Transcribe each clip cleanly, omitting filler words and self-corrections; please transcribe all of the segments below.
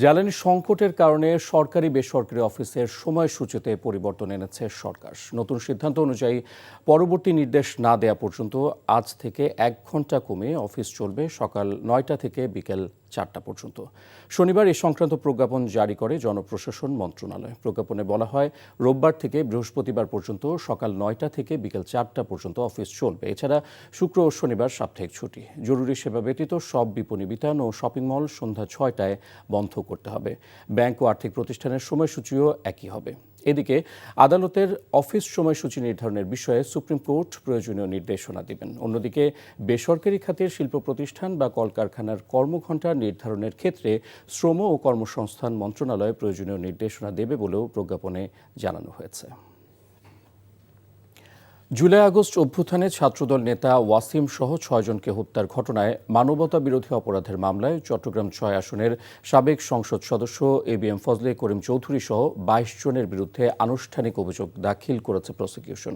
জ্বালানি সংকটের কারণে সরকারি বেসরকারি অফিসের সময়সূচিতে পরিবর্তন এনেছে সরকার। নতুন সিদ্ধান্ত অনুযায়ী পরবর্তী নির্দেশ না দেয়া পর্যন্ত আজ থেকে 1 ঘন্টা কমে অফিস চলবে সকাল 9টা থেকে বিকেল 4টা পর্যন্ত। শনিবার এই সংক্রান্ত প্রজ্ঞাপন জারি করে জনপ্রশাসন মন্ত্রণালয়। প্রজ্ঞাপনে বলা হয়, রোববার থেকে বৃহস্পতিবার পর্যন্ত সকাল 9টা থেকে বিকেল 4টা পর্যন্ত অফিস চলবে। এছাড়া শুক্র ও শনিবার সাপ্তাহিক ছুটি। জরুরি সেবা ব্যতীত সব বিপণী বিতান ও শপিং মল সন্ধ্যা 6টায় বন্ধ করতে হবে। ব্যাংক ও আর্থিক প্রতিষ্ঠানের সময়সূচিও একই হবে। এদিকে আদালতের অফিস সময়সূচি নির্ধারণের বিষয়ে সুপ্রিম কোর্ট প্রয়োজনীয় নির্দেশনা দিবেন। অন্যদিকে বেসরকারি খাতের শিল্প প্রতিষ্ঠান বা কলকারখানার কর্মঘণ্টা নির্ধারণের ক্ষেত্রে শ্রম ও কর্মসংস্থান মন্ত্রণালয় প্রয়োজনীয় নির্দেশনা দেবে বলেও প্রজ্ঞাপনে জানানো হয়েছে। জুলাই আগস্ট অভ্যুত্থানে ছাত্রদল নেতা ওয়াসিম সহ 6 জনকে হত্যার ঘটনায় মানবতা বিরোধী অপরাধের মামলায় চট্টগ্রাম 6 আসনের সাবেক সংসদ সদস্য ABM ফজলে করিম চৌধুরী সহ 22 জনের বিরুদ্ধে আনুষ্ঠানিক অভিযোগ দাখিল করেছে প্রসিকিউশন।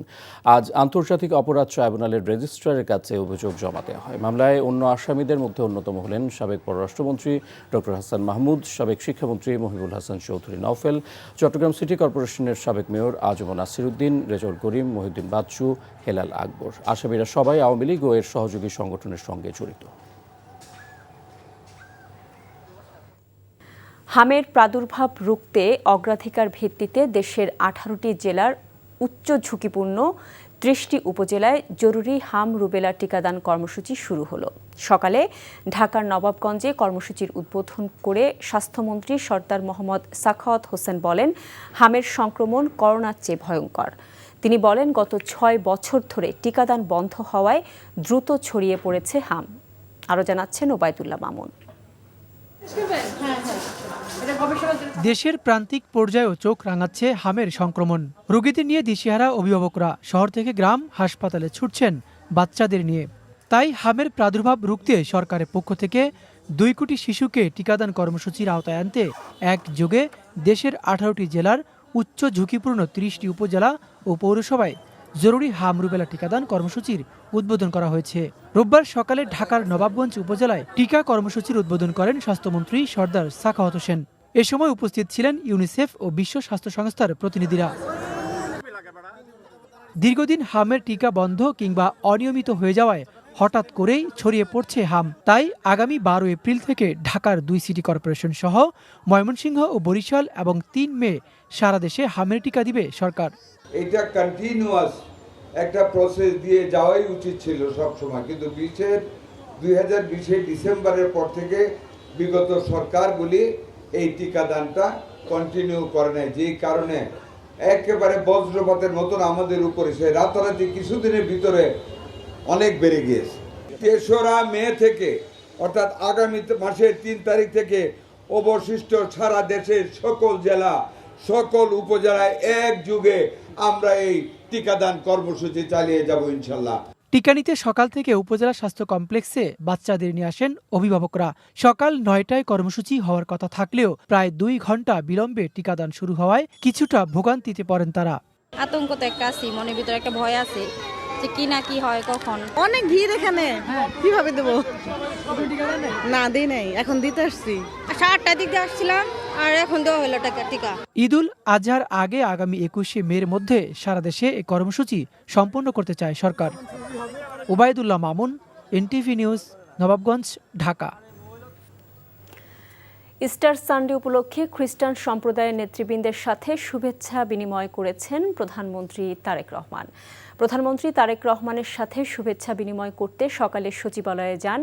আজ আন্তর্জাতিক অপরাধ ট্রাইব্যুনালের রেজিস্ট্রারের কাছে অভিযোগ জমা দেওয়া হয়। মামলায় অন্য আসামিদের মধ্যে অন্যতম হলেন সাবেক পররাষ্ট্রমন্ত্রী ডক্টর হাসান মাহমুদ, সাবেক শিক্ষামন্ত্রী মহিবুল হাসান চৌধুরী নওফেল, চট্টগ্রাম সিটি কর্পোরেশনের সাবেক মেয়র আজম নাসিরউদ্দিন, রেজাউল করিম, মহিউদ্দিন বাচ্চু, হেলাল আকবর। আসামিরা সবাই আওয়ামী লীগ ও এর সহযোগী সংগঠনের সঙ্গে জড়িত। হামের প্রাদুর্ভাব রুখতে অগ্রাধিকার ভিত্তিতে দেশের 18টি জেলার উচ্চ ঝুঁকিপূর্ণ 30টি উপজেলায় জরুরি হাম রুবেলা টিকাদান কর্মসূচি শুরু হলো। সকালে ঢাকার নবাবগঞ্জে কর্মসূচির উদ্বোধন করে স্বাস্থ্যমন্ত্রী সরদার মোহাম্মদ সাখাওয়াত হোসেন বলেন, হামের সংক্রমণ করোনার চেয়ে ভয়ঙ্কর। তিনি বলেন, গত 6 বছর ধরে টিকাদান বন্ধ হওয়ায় দ্রুত ছড়িয়ে পড়েছে হাম। আরও জানাচ্ছেন ওবায়দুল্লাহ মামুন। দেশের প্রান্তিক পর্যায়েও চোখ রাঙাচ্ছে হামের সংক্রমণ। রোগীদের নিয়ে দিশেহারা অভিভাবকরা শহর থেকে গ্রাম হাসপাতালে ছুটছেন বাচ্চাদের নিয়ে। তাই হামের প্রাদুর্ভাব রুখতে সরকারের পক্ষ থেকে 2 কোটি শিশুকে টিকাদান কর্মসূচির আওতায় আনতে একযোগে দেশের 18টি জেলার উচ্চ ঝুঁকিপূর্ণ 30টি উপজেলা ও পৌরসভায় জরুরি হাম রুবেলা টিকাদান কর্মসূচির উদ্বোধন করা হয়েছে। রোববার সকালে ঢাকার নবাবগঞ্জ উপজেলায় টিকা কর্মসূচির উদ্বোধন করেন স্বাস্থ্যমন্ত্রী সরদার সাখাওয়াত হোসেন। এ সময় উপস্থিত ছিলেন ইউনিসেফ ও বিশ্ব স্বাস্থ্য সংস্থার প্রতিনিধিরা। দীর্ঘদিন হামের টিকা বন্ধ কিংবা অনিয়মিত হয়ে যাওয়ায় হঠাৎ করেই ছড়িয়ে পড়ছে হাম। তাই আগামী 12 এপ্রিল থেকে ঢাকার 2 সিটি কর্পোরেশন সহ ময়মনসিংহ ও বরিশাল এবং 3 মে সারা দেশে হামের টিকা দিবে সরকার। এটা কন্টিনিউয়াস একটা প্রসেস দিয়ে যাওয়াই উচিত ছিল সব সময়, কিন্তু 2020 ডিসেম্বরের পর থেকে বিগত সরকারগুলি এই টিকাদানটা কন্টিনিউ করে নেয়, যেই কারণে একেবারে বজ্রপাতের মতন আমাদের উপরে সে রাতারাতি কিছুদিনের ভিতরে অনেক বেড়ে গিয়েছে। 3রা মে থেকে অর্থাৎ আগামী মাসের 3 তারিখ থেকে অবশিষ্ট সারা দেশের সকল জেলা সকল উপজেলায় একযোগে আমরা এই টিকাদান কর্মসূচি চালিয়ে যাব ইনশাল্লাহ। টিকা নিতে সকাল থেকে উপজেলা স্বাস্থ্য কমপ্লেক্সে বাচ্চাদের নিয়ে আসেন অভিভাবকরা। সকাল 9টায় কর্মসূচি হওয়ার কথা থাকলেও প্রায় 2 ঘন্টা বিলম্বে টিকাদান শুরু হওয়ায় কিছুটা ভোগান্তিতে পড়েন তারা। আতঙ্ক তো একটা আছে, মনের ভিতরে একটা ভয় আছে যে কি না কি হয় কখন। অনেক ভিড় এখানে, কিভাবে দেবো? না দিই নাই, এখন দিতে আসছি। 7টার দিক দিয়ে আসছিলাম আর এখন দেওয়া হলো টিকা। ঈদুল আজহার আগে আগামী 21শে মের মধ্যে সারা দেশে এই কর্মসূচি সম্পন্ন করতে চায় সরকার। Obaidullah Mamun, NTV news, Nawabganj, Dhaka. Easter Sunday উপলক্ষে খ্রিস্টান সম্প্রদায়ের নেতৃবৃন্দের সাথে শুভেচ্ছা বিনিময় করেছেন প্রধানমন্ত্রী তারেক রহমান। প্রধানমন্ত্রী তারেক রহমানের সাথে শুভেচ্ছা বিনিময় করতে সকালে সচিবালয়ে যান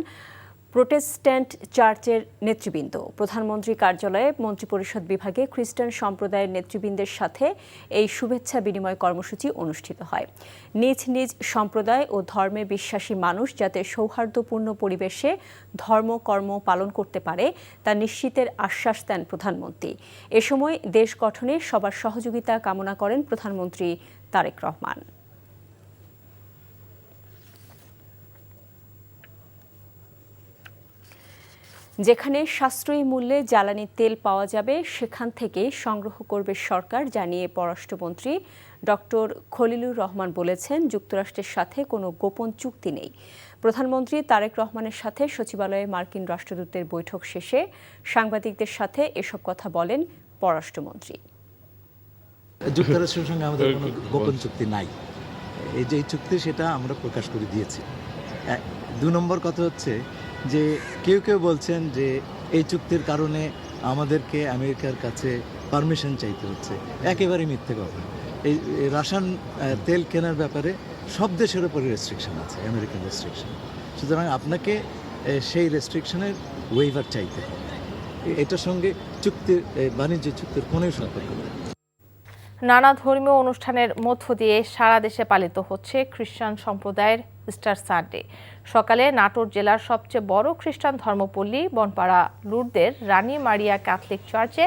প্রোটেস্ট্যান্ট চার্চের নেতৃবৃন্দ। প্রধানমন্ত্রী কার্যালয়ে মন্ত্রিপরিষদ বিভাগে খ্রিস্টান সম্প্রদায়ের নেতৃবৃন্দের সাথে এই শুভেচ্ছা বিনিময় কর্মসূচি অনুষ্ঠিত হয়। নিজ নিজ সম্প্রদায় ও ধর্মে বিশ্বাসী মানুষ যাতে সৌহার্দ্যপূর্ণ পরিবেশে ধর্মকর্ম পালন করতে পারে তা নিশ্চিতের আশ্বাস দেন প্রধানমন্ত্রী। এ সময় দেশ গঠনে সবার সহযোগিতা কামনা করেন প্রধানমন্ত্রী তারেক রহমান। যেখানে সাশ্রয়ী মূল্যে জ্বালানি তেল পাওয়া যাবে সেখান থেকে সংগ্রহ করবে সরকার, জানিয়ে পররাষ্ট্রমন্ত্রী ডক্টর খলিলুর রহমান বলেছেন, যুক্তরাষ্ট্রের সাথে কোনো গোপন চুক্তি নেই। প্রধানমন্ত্রী তারেক রহমানের সাথে সচিবালয়ে মার্কিন রাষ্ট্রদূতের বৈঠক শেষে সাংবাদিকদের সাথে এসব কথা বলেন পররাষ্ট্রমন্ত্রী। যুক্তরাষ্ট্রের সঙ্গে আমাদের কোনো গোপন চুক্তি নাই। এই যে চুক্তি সেটা আমরা প্রকাশ করে দিয়েছি। 2 নম্বর কথা হচ্ছে যে কেউ বলছেন যে এই চুক্তির কারণে আমাদেরকে আমেরিকার কাছে পারমিশন চাইতে হচ্ছে, একেবারে মিথ্যে কথা। এই রাশিয়ান তেল কেনার ব্যাপারে সব দেশের উপরে রেস্ট্রিকশন আছে, আমেরিকান রেস্ট্রিকশন। সুতরাং আপনাকে সেই রেস্ট্রিকশনের ওয়েভার চাইতে হবে। এটার সঙ্গে চুক্তির বাণিজ্য চুক্তির কোনো সম্পর্ক নেই। নানা ধর্মীয় অনুষ্ঠানের মধ্য দিয়ে সারা দেশে পালিত হচ্ছে খ্রিস্টান সম্প্রদায়ের ইস্টার সানডে। সকালে নাটোর জেলার সবচেয়ে বড় খ্রিস্টান ধর্মপল্লী বনপাড়া লুরদের রানী মারিয়া ক্যাথলিক চার্চে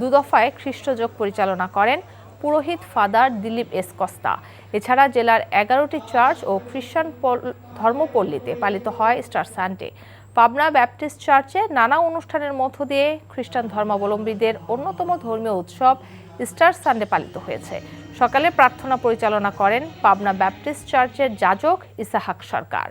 2 দফায় খ্রিস্টযোগ পরিচালনা করেন পুরোহিত ফাদার দিলীপ এস কস্তা। এছাড়া জেলার 11টি চার্চ ও খ্রিস্টান ধর্মপল্লীতে পালিত হয় ইস্টার সানডে। পাবনা ব্যাপটিস্ট চার্চে নানা অনুষ্ঠানের মধ্য দিয়ে খ্রিস্টান ধর্মাবলম্বীদের অন্যতম ধর্মীয় উৎসব ইস্টার সানডে পালিত হয়েছে। সকালে প্রার্থনা পরিচালনা করেন পাবনা ব্যাপটিস্ট চার্চের যাজক ইসাহাক সরকার।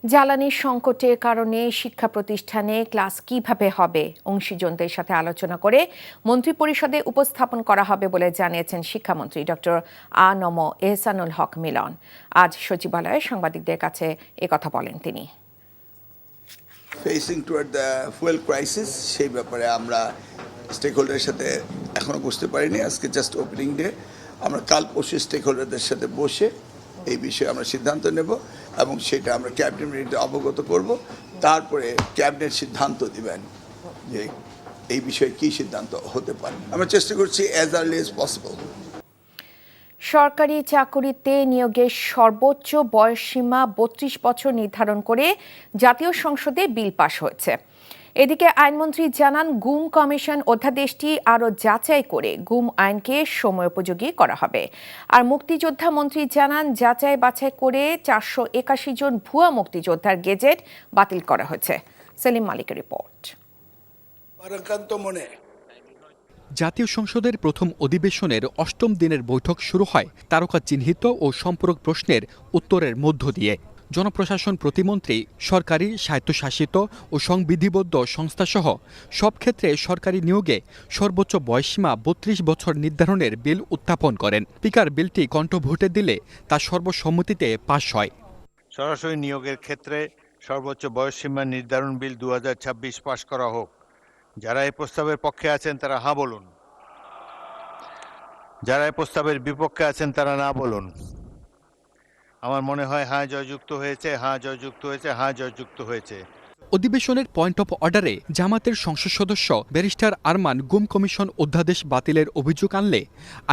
জ্বালানি সংকটের কারণে শিক্ষা প্রতিষ্ঠানে ক্লাস কিভাবে হবে অংশীজনদের সাথে আলোচনা করে মন্ত্রিপরিষদে উপস্থাপন করা হবে বলে জানিয়েছেন শিক্ষামন্ত্রী ডক্টর আ.ন.ম এহসানুল হক মিলন। আজ সচিবালয়ে সাংবাদিকদের কাছে একথা বলেন তিনি। Facing toward the fuel crisis, সেই ব্যাপারে আমরা স্টেক হোল্ডারের সাথে এখনও বুঝতে পারিনি। আজকে জাস্ট ওপেনিং ডে, আমরা কাল পরশু স্টেক হোল্ডারদের সাথে বসে এই বিষয়ে আমরা সিদ্ধান্ত নেব এবং সেটা আমরা ক্যাবিনেটে অবগত করব। তারপরে ক্যাবিনেট সিদ্ধান্ত দিবেন যে এই বিষয়ে কী সিদ্ধান্ত হতে পারে। আমরা চেষ্টা করছি অ্যাজ আর্লি অ্যাজ পসিবল। সরকারি চাকুরিতে নিয়োগের সর্বোচ্চ বয়সসীমা 32 বছর নির্ধারণ করে জাতীয় সংসদে বিল পাস হয়েছে। এদিকে আইনমন্ত্রী জানান, গুম কমিশন অধ্যাদেশটি আরও যাচাই করে গুম আইনকে সময়োপযোগী করা হবে। আর মুক্তিযোদ্ধা মন্ত্রী জানান, যাচাই বাছাই করে 481 জন ভুয়া মুক্তিযোদ্ধার গেজেট বাতিল করা হয়েছে। সেলিম মালিকের রিপোর্ট। জাতীয় সংসদের প্রথম অধিবেশনের 8ম দিনের বৈঠক শুরু হয় তারকা চিহ্নিত ও সম্পূরক প্রশ্নের উত্তরের মধ্য দিয়ে। জনপ্রশাসন প্রতিমন্ত্রী সরকারি, স্বায়ত্তশাসিত ও সংবিধিবদ্ধ সংস্থাসহ সব ক্ষেত্রে সরকারি নিয়োগে সর্বোচ্চ বয়সসীমা 32 বছর নির্ধারণের বিল উত্থাপন করেন। স্পিকার বিলটি কণ্ঠভোটে দিলে তা সর্বসম্মতিতে পাশ হয়। সরাসরি নিয়োগের ক্ষেত্রে সর্বোচ্চ বয়সসীমা নির্ধারণ বিল 2026 পাশ করা হোক। যারা এই প্রস্তাবের পক্ষে আছেন তারা হ্যাঁ বলুন, যারা এই প্রস্তাবের বিপক্ষে আছেন তারা না বলুন। আমার মনে হয় হ্যাঁ জয়যুক্ত হয়েছে, হ্যাঁ জয়যুক্ত হয়েছে, হ্যাঁ জয়যুক্ত হয়েছে। অধিবেশনের পয়েন্ট অফ অর্ডারে জামাতের সংসদ সদস্য ব্যারিস্টার আরমান গুম কমিশন অধ্যাদেশ বাতিলের অভিযোগ আনলে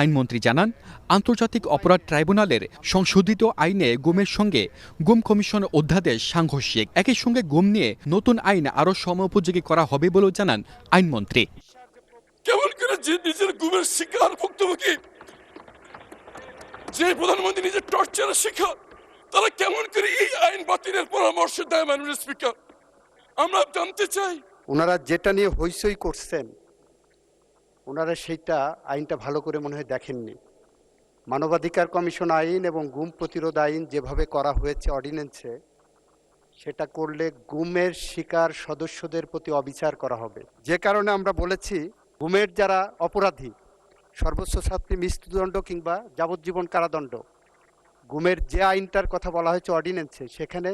আইনমন্ত্রী জানান, আন্তর্জাতিক অপরাধ ট্রাইব্যুনালের সংশোধিত আইনে গুমের সঙ্গে গুম কমিশন অধ্যাদেশ সাংঘর্ষিক। একই সঙ্গে গুম নিয়ে নতুন আইন আরও সময়োপযোগী করা হবে বলেও জানান আইনমন্ত্রী। কেমন করে যে নিজের গুমের শিকার ভুক্তভোগী, যে প্রধানমন্ত্রী নিজের টর্চারের শিকার, তারা কেমন করে এই আইন বাতিলের পরামর্শ দেয়? মাননীয় স্পিকার, আমরা জানতে চাই। ওনারা যেটা নিয়ে হইচই করছেন, ওনারা সেইটা আইনটা ভালো করে মনে হয় দেখেননি। মানবাধিকার কমিশন আইন এবং গুম প্রতিরোধ আইন যেভাবে করা হয়েছে অর্ডিন্যান্সে, সেটা করলে গুমের শিকার সদস্যদের প্রতি অবিচার করা হবে। যে কারণে আমরা বলেছি, গুমের যারা অপরাধী, সর্বোচ্চ শাস্তি মৃত্যুদণ্ড কিংবা যাবজ্জীবন কারাদণ্ড। গুমের যে আইনটার কথা বলা হয়েছে অর্ডিন্যান্সে, সেখানে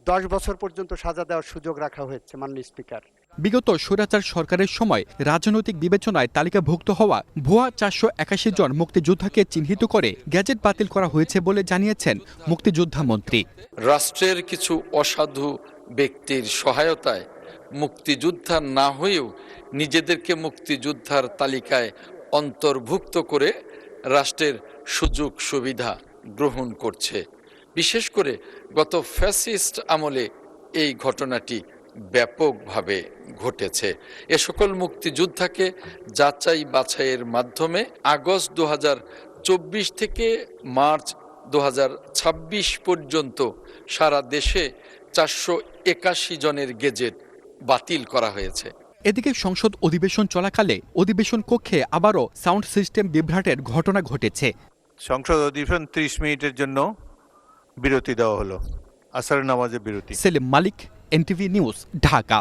10 বছর পর্যন্ত সাজা দেওয়ার সুযোগ রাখা হয়েছে। মাননীয় স্পিকার, বিগত স্বৈরাচার সরকারের সময় রাজনৈতিক বিবেচনায় তালিকাভুক্ত হওয়া ভুয়া 481 জন মুক্তিযোদ্ধাকে চিহ্নিত করে গ্যাজেট বাতিল করা হয়েছে বলে জানিয়েছেন মুক্তিযোদ্ধা মন্ত্রী। রাষ্ট্রের কিছু অসাধু ব্যক্তির সহায়তায় মুক্তিযোদ্ধা না হয়েও নিজেদেরকে মুক্তিযোদ্ধার তালিকায় অন্তর্ভুক্ত করে রাষ্ট্রের সুযোগ সুবিধা গ্রহণ করছে। বিশেষ করে গত ফ্যাসিস্ট আমলে এই ঘটনাটি ব্যাপকভাবে ঘটেছে। এ সকল মুক্তিযোদ্ধাকে যাচাই বাছাইয়ের মাধ্যমে আগস্ট 2024 থেকে মার্চ 2026 পর্যন্ত সারা দেশে 481 জনের গেজেট বাতিল করা হয়েছে। এদিকে সংসদ অধিবেশন চলাকালে অধিবেশন কক্ষে আবারও সাউন্ড সিস্টেম বিভ্রাটের ঘটনা ঘটেছে। সংসদ অধিবেশন 30 মিনিটের জন্য বিরতি দেওয়া হলো, আসরের নামাজে বিরতি। সেলিম মালিক, NTV নিউজ, ঢাকা।